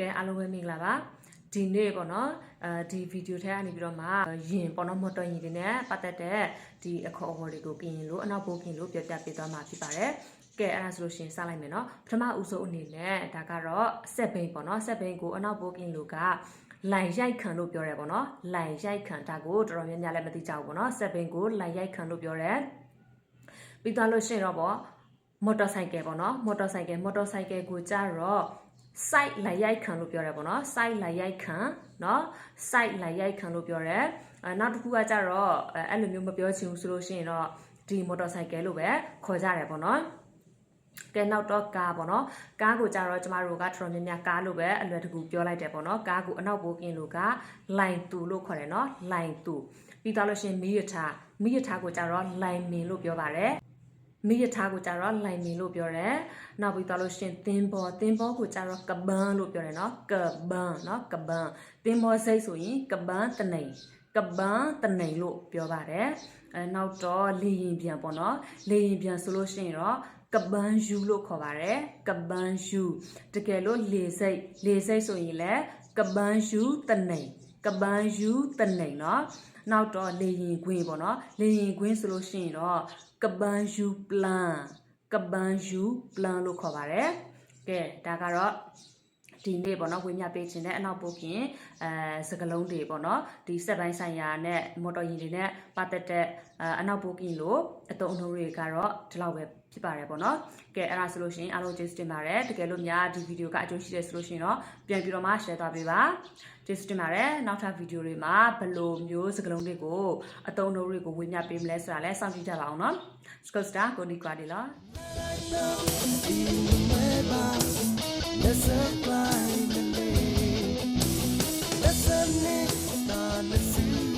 ကဲအားလုံးပဲမင်္ဂလာပါဒီနေ့ပေါ့နော်ဒီဗီဒီယိုထဲကနေပြီးတော့မှယင်ပေါ့နော်မော်တော်ယာဉ်တွေနဲ့ပတ်သက်တဲ့ဒီအခေါ်အဝေါ်တွေကိုပြင်လို့အနောက်ပိုးပြင်လို့ပြောပြပေးသွားမှာဖြစ်ပါတယ်ကဲအဲ့ဒါဆိုလို့ရှိရင်စလိုက်မယ်နော်ပထမဦးဆုံးအနေနဲ့ဒါကတော့ဆက်ဘိန်းပေါ့နော်ဆက်ဘိန်းကိုအနောက်ပိုးပြင်လို့ကလိုင်ရိုက်ခံလို့ပြောရဲပေါ့နော်လိုင်ရိုက်ခံဒါကိုတော်တော်များများလည်းမသိကြဘူးပေါ့နော်ဆက်ဘိန်းကိုလိုင်ရိုက်ခံလို့ပြောရဲပြီးသွားလို့ရှိရင်တော့ပေါ့မော်တော်ဆိုင်ကယ်ပေါ့နော်မော်တော်ဆိုင်ကယ်ကိုကြတော့ site လိုက်ရိုက်ခံလို့ပြောရဲပေါ့နော် site လိုက်ရိုက်ခံเนาะ site လိုက်ရိုက်ခံလို့ပြောရဲနောက်တစ်ခုကကြတော့အဲ့လိုမျိုးမပြောချင်ဘူးဆိုလို့ရှိရင်တော့ဒီမော်တော်ဆိုင်ကယ်လို့ပဲခေါ်ကြတယ်ပေါ့နော်ကဲနောက်တော့ကားပေါ့နော်ကားကိုကြတော့ကျမတို့ကတော်တော်များများကားလို့ပဲအလွယ်တကူပြောလိုက်တယ်ပေါ့နော်ကားကိုအနောက်ပိုးကင်းလို့ကလိုင်တူလို့ခေါ်တယ်เนาะလိုင်တူပြီးတော့လို့ရှိရင်မီးရထားကိုကြတော့လိုင်မင်လို့ပြောပါတယ်မိရထားကိုကြတော့လိုင်မင်လို့ပြောတယ်နောက်ပြီးတော့လို့ရှင်သင်းဘောကိုကြတော့ကပန်းလို့ပြောတယ်เนาะကပန်းเนาะကပန်းသင်းဘောစိတ်ဆိုရင်ကပန်းတနိလို့ပြောပါတယ်နောက်တော့လေရင်ပြန်ပေါ့เนาะလေရင်ပြန်ဆိုလို့ရှိရင်တော့ကပန်းယူလို့ခေါ်ပါတယ်ကပန်းယူတကယ်လို့လေစိတ်ဆိုရင်လည်းကပန်းယူတနိเนาะနောက်တော့လေရင်ခွင်းပေါ့เนาะလေရင်ခွင်းဆိုလို့ရှိရင်တော့ကပန်းယူပလန်လို့ခေါ်ပါတယ်ကဲဒါကတော့ဒီနေ့ပေါ့နော်ဝေမျှပေးခြင်းတဲ့အနောက်ပို့ခင်စကလုံးတွေပေါ့နော်ဒီစက်ပိုင်းဆိုင်ရာနဲ့မော်တော်ယာဉ်တွေနဲ့ပတ်သက်တဲ့အနောက်ပို့ခင်လို့အတုံးအနှုံးတွေကတော့ဒီလောက်ပဲဖြစ်ပါတယ်ပေါ့နော်ကဲအဲ့ဒါဆိုလို့ရှိရင်အားလုံးကျေးဇူးတင်ပါတယ်တကယ်လို့များဒီဗီဒီယိုကအကျိုးရှိတယ်ဆိုလို့ရှိရင်တော့ပြန်ပြီးတော့မှ share သွားပေးပါကျေးဇူးတင်ပါတယ်နောက်ထပ်ဗီဒီယိုတွေမှာဘယ်လိုမျိုးစကလုံးတွေကိုအတုံးအနှုံးတွေကိုဝေမျှပေးမလဲဆိုတာလည်းစောင့်ကြည့်ကြပါအောင်နော်စကော့စတာကိုနီကွာဒီလား Listen,